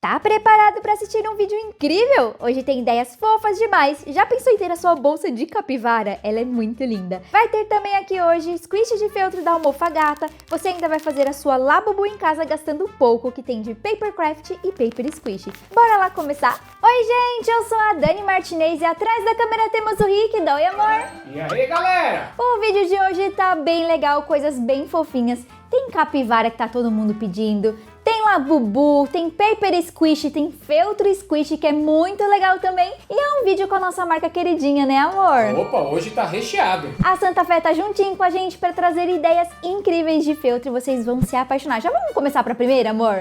Tá preparado para assistir um vídeo incrível? Hoje tem ideias fofas demais. Já pensou em ter a sua bolsa de capivara? Ela é muito linda. Vai ter também aqui hoje squish de feltro da Almofagata. Você ainda vai fazer a sua Labubu em casa gastando pouco que tem de paper craft e paper squish. Bora lá começar? Oi gente, eu sou a Dani Martinez e atrás da câmera temos o Rick. Dá oi amor! E aí galera? O vídeo de hoje tá bem legal, coisas bem fofinhas. Tem capivara que tá todo mundo pedindo. Tem Labubu, tem paper squish, tem feltro squish, que é muito legal também. E é um vídeo com a nossa marca queridinha, né amor? Opa, hoje tá recheado. A Santa Fé tá juntinho com a gente para trazer ideias incríveis de feltro e vocês vão se apaixonar. Já vamos começar pra primeira, amor?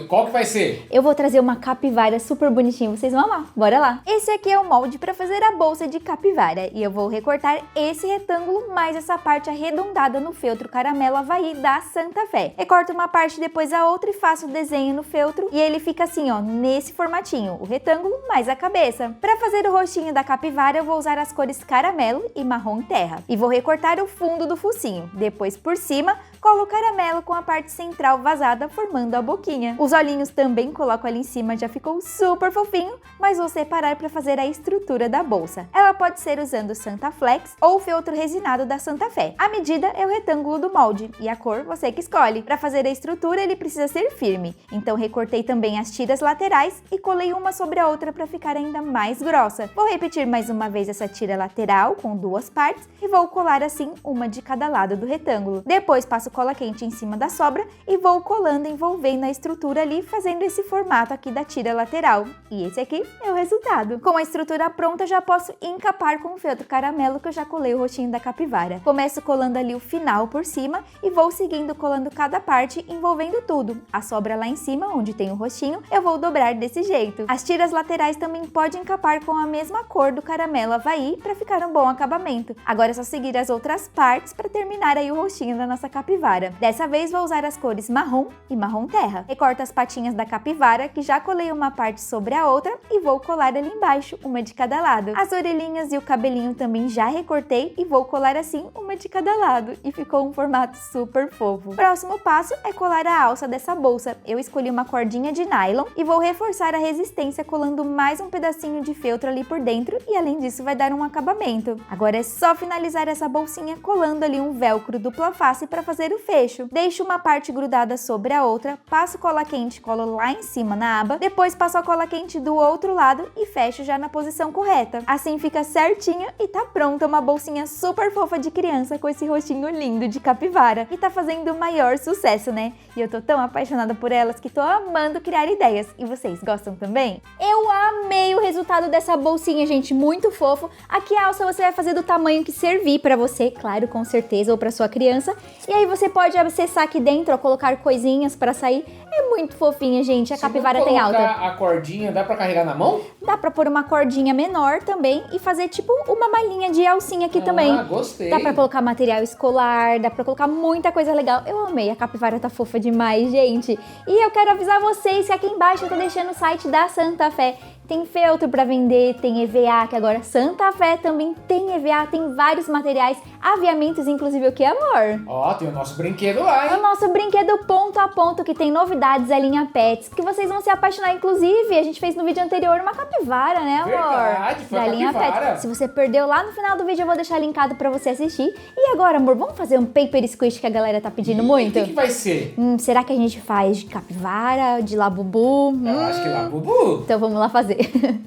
Qual que vai ser? Eu vou trazer uma capivara super bonitinha, vocês vão amar. Bora lá. Esse aqui é o molde para fazer a bolsa de capivara. E eu vou recortar esse retângulo mais essa parte arredondada no feltro caramelo Havaí da Santa Fé. Recorto uma parte, depois a outra e faço o desenho no feltro e ele fica assim, ó, nesse formatinho, o retângulo mais a cabeça. Para fazer o rostinho da capivara, eu vou usar as cores caramelo e marrom terra e vou recortar o fundo do focinho. Depois, por cima, colo o caramelo com a parte central vazada, formando a boquinha. Os olhinhos também coloco ali em cima, já ficou super fofinho, mas vou separar para fazer a estrutura da bolsa. Ela pode ser usando Santa Flex ou feltro resinado da Santa Fé. A medida é o retângulo do molde e a cor você que escolhe. Para fazer a estrutura, ele precisa ser firme, então recortei também as tiras laterais e colei uma sobre a outra para ficar ainda mais grossa. Vou repetir mais uma vez essa tira lateral com duas partes e vou colar assim uma de cada lado do retângulo. Depois passo cola quente em cima da sobra e vou colando, envolvendo a estrutura ali, fazendo esse formato aqui da tira lateral. E esse aqui é o resultado. Com a estrutura pronta, já posso encapar com o feltro caramelo que eu já colei o rostinho da capivara. Começo colando ali o final por cima e vou seguindo colando cada parte, envolvendo tudo. A sobra lá em cima, onde tem o rostinho, eu vou dobrar desse jeito. As tiras laterais também pode encapar com a mesma cor do caramelo Havaí para ficar um bom acabamento. Agora é só seguir as outras partes para terminar aí o rostinho da nossa capivara. Dessa vez vou usar as cores marrom e marrom terra. Recorto as patinhas da capivara, que já colei uma parte sobre a outra, e vou colar ali embaixo, uma de cada lado. As orelhinhas e o cabelinho também já recortei e vou colar assim, uma de cada lado, e ficou um formato super fofo. Próximo passo é colar a alça dessa bolsa. Eu escolhi uma cordinha de nylon e vou reforçar a resistência colando mais um pedacinho de feltro ali por dentro e além disso vai dar um acabamento. Agora é só finalizar essa bolsinha colando ali um velcro dupla face para fazer o fecho. Deixo uma parte grudada sobre a outra, passo cola quente, colo lá em cima na aba, depois passo a cola quente do outro lado e fecho já na posição correta. Assim fica certinho e tá pronta uma bolsinha super fofa de criança com esse rostinho lindo de capivara. E tá fazendo o maior sucesso, né? E eu tô tão apaixonada por elas que tô amando criar ideias. E vocês gostam também? Eu amei o resultado dessa bolsinha, gente, muito fofo. Aqui a alça você vai fazer do tamanho que servir pra você, claro, com certeza, ou pra sua criança. E aí você pode acessar aqui dentro, ó, colocar coisinhas pra sair. É muito fofinha, gente, a capivara tem alta. A cordinha, dá pra carregar na mão? Dá pra pôr uma cordinha menor também e fazer tipo uma malinha de alcinha aqui também. Ah, gostei. Dá pra colocar material escolar, dá pra colocar muita coisa legal. Eu amei, a capivara tá fofa demais, gente. E eu quero avisar vocês que aqui embaixo eu tô deixando o site da Santa Fé. Tem feltro para vender, tem EVA, que agora Santa Fé também tem EVA, tem vários materiais, aviamentos, inclusive o que, amor? Ó, tem o nosso brinquedo lá, hein? O nosso brinquedo ponto a ponto, que tem novidades, a linha Pets, que vocês vão se apaixonar, inclusive, a gente fez no vídeo anterior uma capivara, né, amor? Verdade, foi da a linha capivara. Pets. Se você perdeu lá no final do vídeo, eu vou deixar linkado para você assistir. E agora, amor, vamos fazer um paper squish que a galera tá pedindo muito? O que vai ser? Será que a gente faz de capivara, de Labubu? Eu acho que Labubu. Então vamos lá fazer.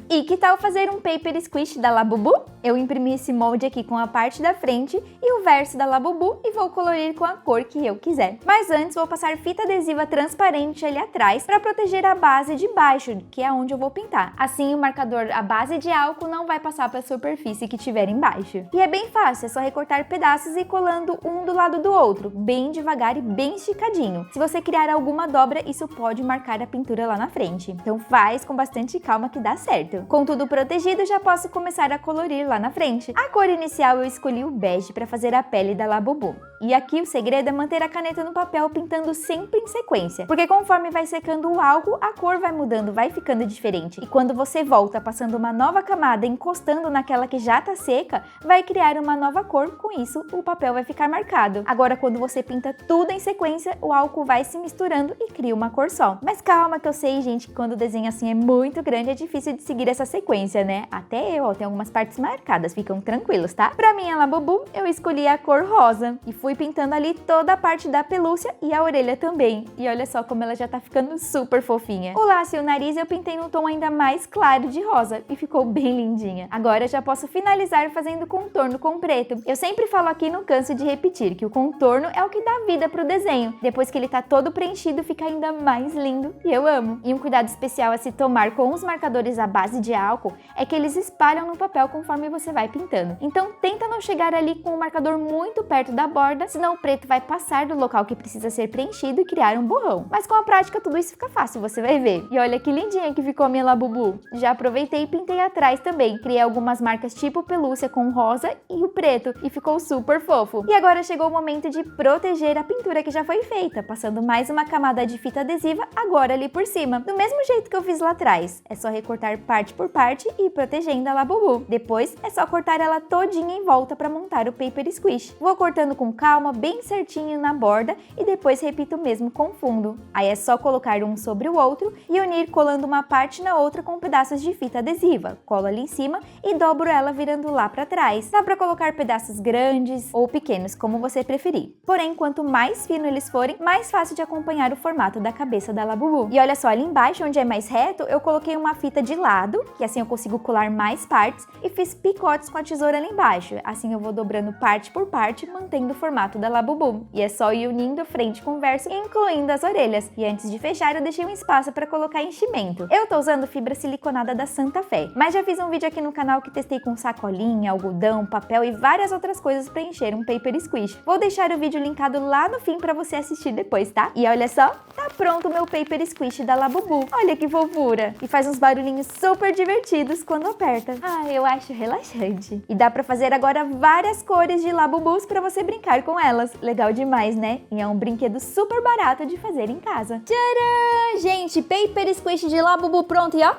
E que tal fazer um paper squish da Labubu? Eu imprimi esse molde aqui com a parte da frente e o verso da Labubu e vou colorir com a cor que eu quiser. Mas antes vou passar fita adesiva transparente ali atrás para proteger a base de baixo, que é onde eu vou pintar. Assim o marcador, a base de álcool, não vai passar para a superfície que tiver embaixo. E é bem fácil, é só recortar pedaços e colando um do lado do outro, bem devagar e bem esticadinho. Se você criar alguma dobra, isso pode marcar a pintura lá na frente. Então faz com bastante calma que dá certo. Com tudo protegido, já posso começar a colorir lá na frente. A cor inicial eu escolhi o bege para fazer a pele da Labubu. E aqui o segredo é manter a caneta no papel pintando sempre em sequência, porque conforme vai secando o álcool, a cor vai mudando, vai ficando diferente. E quando você volta passando uma nova camada, encostando naquela que já tá seca, vai criar uma nova cor, com isso o papel vai ficar marcado. Agora quando você pinta tudo em sequência, o álcool vai se misturando e cria uma cor só. Mas calma que eu sei, gente, que quando o desenho assim é muito grande, é difícil de seguir essa sequência, né? Até eu, ó, tem algumas partes marcadas, ficam tranquilos, tá? Pra minha Labubu, eu escolhi a cor rosa e fui pintando ali toda a parte da pelúcia e a orelha também. E olha só como ela já tá ficando super fofinha. O laço e o nariz eu pintei num tom ainda mais claro de rosa e ficou bem lindinha. Agora eu já posso finalizar fazendo contorno com preto. Eu sempre falo aqui, não canso de repetir, que o contorno é o que dá vida pro desenho. Depois que ele tá todo preenchido, fica ainda mais lindo e eu amo. E um cuidado especial a se tomar com os marcadores à base de álcool é que eles espalham no papel conforme você vai pintando. Então tenta não chegar ali com o marcador muito perto da borda, senão o preto vai passar do local que precisa ser preenchido e criar um borrão. Mas com a prática tudo isso fica fácil, você vai ver. E olha que lindinha que ficou a minha Labubu. Já aproveitei e pintei atrás também. Criei algumas marcas tipo pelúcia com o rosa e o preto e ficou super fofo. E agora chegou o momento de proteger a pintura que já foi feita, passando mais uma camada de fita adesiva agora ali por cima. Do mesmo jeito que eu fiz lá atrás. É só recortar parte por parte e ir protegendo a Labubu. Depois é só cortar ela todinha em volta para montar o paper squish. Vou cortando com calma, bem certinho na borda e depois repito o mesmo com o fundo. Aí é só colocar um sobre o outro e unir colando uma parte na outra com pedaços de fita adesiva. Colo ali em cima e dobro ela virando lá para trás. Dá para colocar pedaços grandes ou pequenos, como você preferir. Porém, quanto mais fino eles forem, mais fácil de acompanhar o formato da cabeça da Labubu. E olha só, ali embaixo, onde é mais reto, eu coloquei uma fita de lado, que assim eu consigo colar mais partes, e fiz picotes com a tesoura ali embaixo. Assim eu vou dobrando parte por parte, mantendo o formato da Labubu. E é só ir unindo frente com verso, incluindo as orelhas. E antes de fechar, eu deixei um espaço para colocar enchimento. Eu tô usando fibra siliconada da Santa Fé, mas já fiz um vídeo aqui no canal que testei com sacolinha, algodão, papel e várias outras coisas para encher um paper squish. Vou deixar o vídeo linkado lá no fim para você assistir depois, tá? E olha só, tá pronto o meu paper squish da Labubu. Olha que fofura! E faz uns barulhinhos super divertidos quando aperta. Ah, eu acho relaxante. E dá pra fazer agora várias cores de Labubus pra você brincar com elas. Legal demais, né? E é um brinquedo super barato de fazer em casa. Tcharam! Gente, paper squish de Labubu pronto e ó...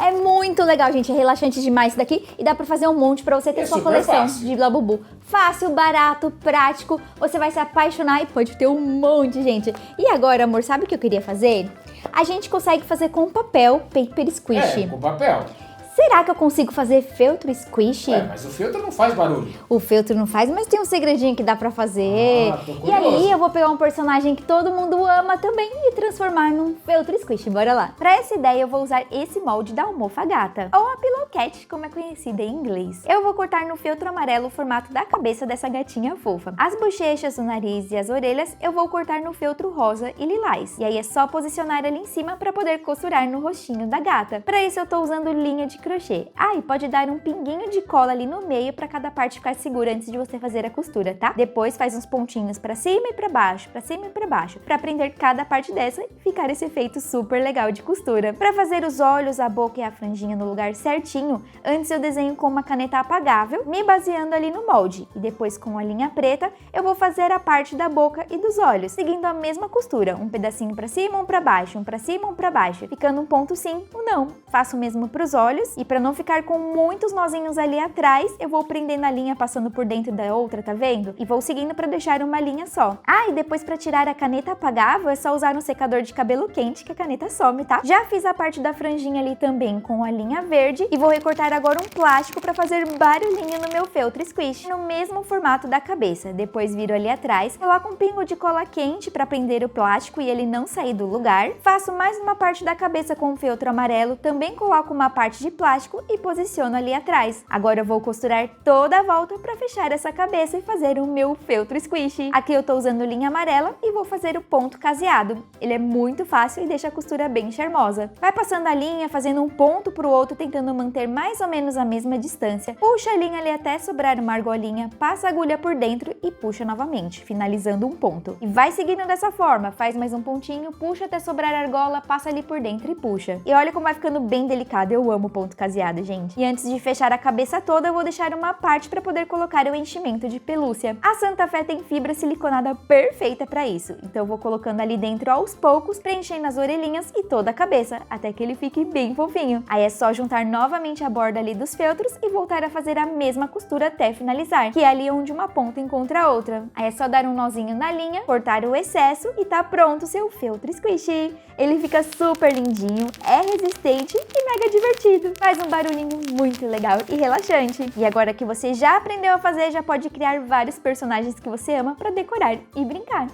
É muito legal, gente. É relaxante demais isso daqui e dá pra fazer um monte pra você ter sua coleção fácil de Labubu. Fácil, barato, prático. Você vai se apaixonar e pode ter um monte, gente. E agora, amor, sabe o que eu queria fazer? A gente consegue fazer com papel paper squish. É, com papel. Será que eu consigo fazer feltro squish? Mas o feltro não faz barulho. O feltro não faz, mas tem um segredinho que dá pra fazer. Tô curioso. E aí eu vou pegar um personagem que todo mundo ama também e transformar num feltro squish. Bora lá. Pra essa ideia eu vou usar esse molde da almofagata, ou a Pillowcat, como é conhecida em inglês. Eu vou cortar no feltro amarelo o formato da cabeça dessa gatinha fofa. As bochechas, o nariz e as orelhas eu vou cortar no feltro rosa e lilás. E aí é só posicionar ali em cima pra poder costurar no rostinho da gata. Pra isso eu tô usando linha de crochê. Ah, e pode dar um pinguinho de cola ali no meio para cada parte ficar segura antes de você fazer a costura, tá? Depois faz uns pontinhos para cima e para baixo, para cima e para baixo, para prender cada parte dessa e ficar esse efeito super legal de costura. Para fazer os olhos, a boca e a franjinha no lugar certinho, antes eu desenho com uma caneta apagável, me baseando ali no molde. E depois com a linha preta, eu vou fazer a parte da boca e dos olhos, seguindo a mesma costura, um pedacinho para cima, um para baixo, um para cima, um para baixo, ficando um ponto sim, um não. Faço o mesmo para os olhos e para não ficar com muitos nozinhos ali atrás, eu vou prendendo a linha passando por dentro da outra, tá vendo? E vou seguindo para deixar uma linha só. Ah, e depois para tirar a caneta apagável é só usar um secador de cabelo quente que a caneta some, tá? Já fiz a parte da franjinha ali também com a linha verde e vou recortar agora um plástico para fazer barulhinho no meu feltro squish, no mesmo formato da cabeça. Depois viro ali atrás, coloco um pingo de cola quente para prender o plástico e ele não sair do lugar. Faço mais uma parte da cabeça com o feltro amarelo, também coloco uma parte de plástico e posiciono ali atrás. Agora eu vou costurar toda a volta para fechar essa cabeça e fazer o meu feltro squish. Aqui eu tô usando linha amarela e vou fazer o ponto caseado. Ele é muito fácil e deixa a costura bem charmosa. Vai passando a linha, fazendo um ponto pro outro, tentando manter mais ou menos a mesma distância. Puxa a linha ali até sobrar uma argolinha, passa a agulha por dentro e puxa novamente, finalizando um ponto. E vai seguindo dessa forma, faz mais um pontinho, puxa até sobrar a argola, passa ali por dentro e puxa. E olha como vai ficando bem delicado, eu amo o ponto caseado, gente. E antes de fechar a cabeça toda, eu vou deixar uma parte para poder colocar o enchimento de pelúcia. A Santa Fé tem fibra siliconada perfeita para isso, então eu vou colocando ali dentro aos poucos, preenchendo as orelhinhas e toda a cabeça, até que ele fique bem fofinho. Aí é só juntar novamente a borda ali dos feltros e voltar a fazer a mesma costura até finalizar, que é ali onde uma ponta encontra a outra. Aí é só dar um nozinho na linha, cortar o excesso e tá pronto o seu feltro squishy. Ele fica super lindinho, é resistente e mega divertido. Faz um barulhinho muito legal e relaxante. E agora que você já aprendeu a fazer, já pode criar vários personagens que você ama para decorar e brincar.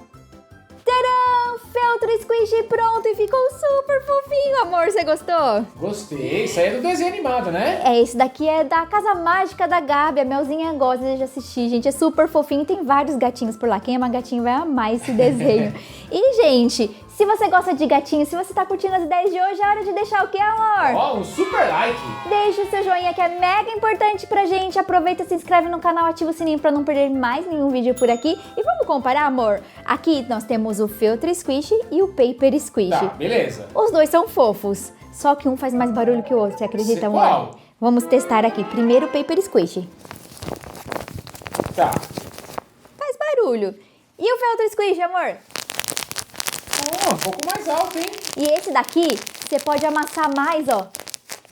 Tcharam! Feltro squishy pronto e ficou super fofinho, amor. Você gostou? Gostei. Isso aí é do desenho animado, né? Esse daqui é da Casa Mágica da Gabi. A Melzinha gosta de assistir, gente. É super fofinho. Tem vários gatinhos por lá. Quem ama gatinho vai amar esse desenho. E, gente, se você gosta de gatinho, se você tá curtindo as ideias de hoje, é hora de deixar o que, amor? Ó, um super like. Deixa o seu joinha que é mega importante pra gente. Aproveita, se inscreve no canal, ativa o sininho pra não perder mais nenhum vídeo por aqui. E vamos comparar, amor? Aqui nós temos o Feltro Squishy e o Paper Squishy. Tá, beleza. Os dois são fofos, só que um faz mais barulho que o outro, você acredita, amor? Qual? Vamos testar aqui. Primeiro o Paper Squishy. Tá. Faz barulho. E o Feltro Squishy, amor? Um pouco mais alto, hein? E esse daqui, você pode amassar mais, ó.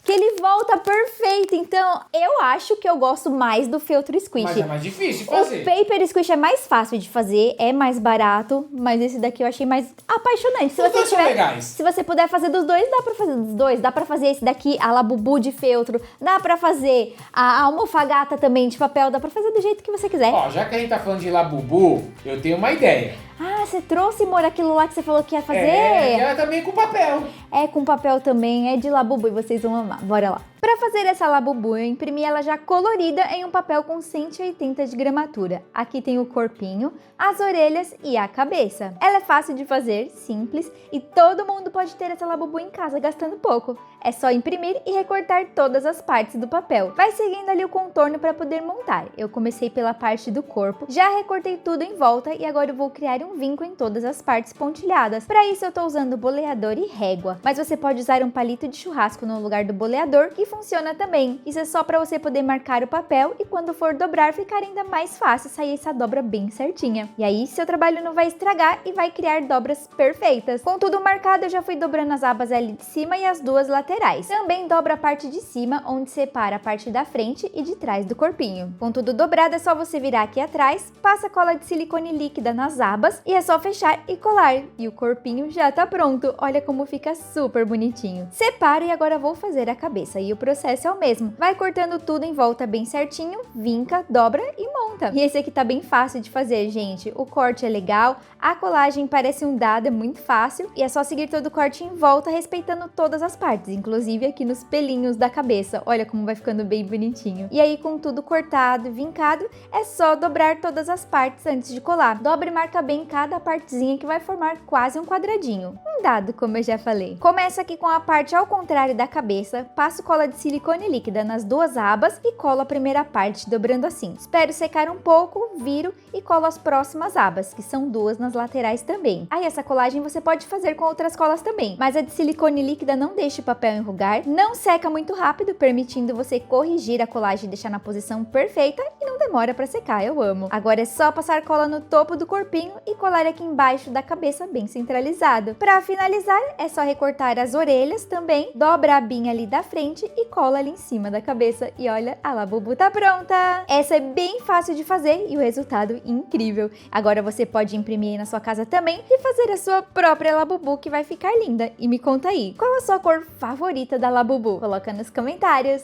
Que ele volta perfeito. Então, eu acho que eu gosto mais do Feltro Squishy. Mas é mais difícil de fazer. O Paper Squishy é mais fácil de fazer, é mais barato, mas esse daqui eu achei mais apaixonante. Os dois são legais. Se você puder fazer dos dois, dá pra fazer dos dois. Dá pra fazer esse daqui, a Labubu de feltro, dá pra fazer a almofagata também de papel, dá pra fazer do jeito que você quiser. Ó, já que a gente tá falando de Labubu, eu tenho uma ideia. Ah, você trouxe, amor, aquilo lá que você falou que ia fazer? É também com papel. É com papel também, é de Labubu e vocês vão amar. Bora lá. Para fazer essa Labubu, eu imprimi ela já colorida em um papel com 180 de gramatura. Aqui tem o corpinho, as orelhas e a cabeça. Ela é fácil de fazer, simples e todo mundo pode ter essa Labubu em casa gastando pouco. É só imprimir e recortar todas as partes do papel. Vai seguindo ali o contorno para poder montar. Eu comecei pela parte do corpo, já recortei tudo em volta e agora eu vou criar um vinco em todas as partes pontilhadas. Para isso eu estou usando boleador e régua, mas você pode usar um palito de churrasco no lugar do boleador que funciona também. Isso é só para você poder marcar o papel e quando for dobrar ficar ainda mais fácil sair essa dobra bem certinha. E aí seu trabalho não vai estragar e vai criar dobras perfeitas. Com tudo marcado eu já fui dobrando as abas ali de cima e as duas laterais. Também dobra a parte de cima onde separa a parte da frente e de trás do corpinho. Com tudo dobrado é só você virar aqui atrás, passa cola de silicone líquida nas abas e é só fechar e colar. E o corpinho já tá pronto. Olha como fica super bonitinho. Separo e agora vou fazer a cabeça e o processo é o mesmo. Vai cortando tudo em volta bem certinho, vinca, dobra e monta. E esse aqui tá bem fácil de fazer, gente. O corte é legal, a colagem parece um dado, é muito fácil e é só seguir todo o corte em volta, respeitando todas as partes, inclusive aqui nos pelinhos da cabeça. Olha como vai ficando bem bonitinho. E aí com tudo cortado e vincado, é só dobrar todas as partes antes de colar. Dobra e marca bem cada partezinha que vai formar quase um quadradinho. Um dado, como eu já falei. Começa aqui com a parte ao contrário da cabeça, passo cola de silicone líquida nas duas abas e colo a primeira parte, dobrando assim. Espero secar um pouco, viro e colo as próximas abas, que são duas nas laterais também. Aí essa colagem você pode fazer com outras colas também, mas a de silicone líquida não deixa o papel enrugar, não seca muito rápido, permitindo você corrigir a colagem e deixar na posição perfeita e não demora para secar, eu amo. Agora é só passar cola no topo do corpinho e colar aqui embaixo da cabeça bem centralizado. Para finalizar, é só recortar as orelhas também, dobra a abinha ali da frente e cola ali em cima da cabeça e olha, a Labubu tá pronta! Essa é bem fácil de fazer e o resultado incrível. Agora você pode imprimir aí na sua casa também e fazer a sua própria Labubu que vai ficar linda. E me conta aí, qual a sua cor favorita da Labubu? Coloca nos comentários.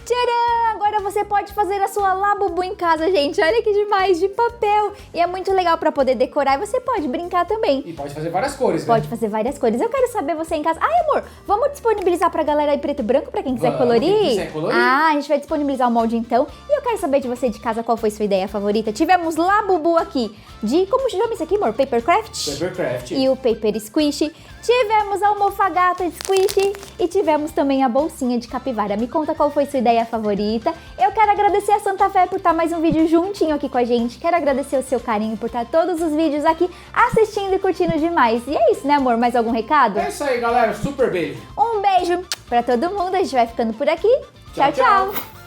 Tcharam! Agora você pode fazer a sua Labubu em casa, gente. Olha que demais, de papel. E é muito legal para poder decorar e você pode brincar também. E pode fazer várias cores, né? Pode fazer várias cores. Eu quero saber você em casa. Ai, amor, vamos disponibilizar pra galera aí preto e branco pra quem quiser colorir? Quem quiser colorir. Ah, a gente vai disponibilizar o molde então. E eu quero saber de você de casa qual foi sua ideia favorita. Tivemos Labubu aqui de, como chama isso aqui, amor? Papercraft? Papercraft. E o Paper Squishy. tivemos a almofagata de squishy e tivemos também a bolsinha de capivara. Me conta qual foi sua ideia favorita. Eu quero agradecer a Santa Fé por estar mais um vídeo juntinho aqui com a gente. Quero agradecer o seu carinho por estar todos os vídeos aqui assistindo e curtindo demais. E é isso, né, amor? Mais algum recado? É isso aí, galera. Super beijo. Um beijo pra todo mundo. A gente vai ficando por aqui. Tchau, tchau.